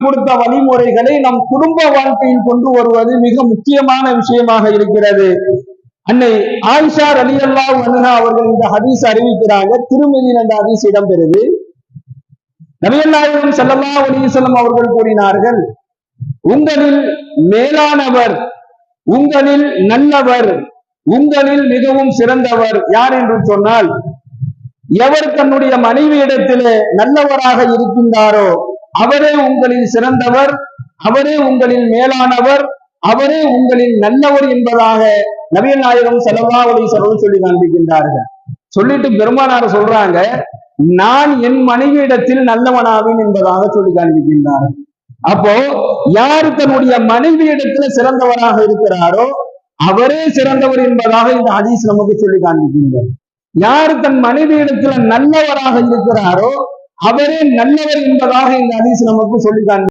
கொடுத்த வழிமுறைகளை நம் குடும்ப வாழ்க்கையில் கொண்டு வருவது மிக முக்கியமான விஷயமாக இருக்கிறது. அன்னை ஆயிஷா ரலியல்லாஹு அன்ஹா அவர்கள் இந்த ஹதீஸ் அறிவிக்கிறாங்க. திருமதியில் அந்த ஹதீஸ் இடம்பெறுது. நபிகள் நாயகம் ஸல்லல்லாஹு அலைஹி வஸல்லம் அவர்கள் கூறினார்கள், உங்களில் மேலானவர், உங்களில் நல்லவர், உங்களில் மிகவும் சிறந்தவர் யார் என்று சொன்னால், எவர் தன்னுடைய மனைவியிடத்திலே நல்லவராக இருக்கின்றாரோ அவரே உங்களில் சிறந்தவர், அவரே உங்களில் மேலானவர், அவரே உங்களில் நல்லவர் என்பதாக நபிகள் நாயகம் ஸல்லல்லாஹு அலைஹி வஸல்லம் சொல்லி காண்பிக்கின்றார்கள். சொல்லிட்டு பெருமானார் சொல்றாங்க, நான் என் மனைவியிடத்தில் நல்லவனாவேன் என்பதாக சொல்லி காண்பிக்கின்றார்கள். அப்போ யாரு தன்னுடைய மனைவியிடத்துல சிறந்தவராக இருக்கிறாரோ அவரே சிறந்தவர் என்பதாக இந்த ஹதீஸ் நமக்கு சொல்லி காண்பிக்கின்றார். யாரு தன் மனைவியிடத்துல நல்லவராக இருக்கிறாரோ அவரே நல்லவர் என்பதாக இந்த ஹதீஸ் நமக்கு சொல்லி காண்பிக்கிறார்.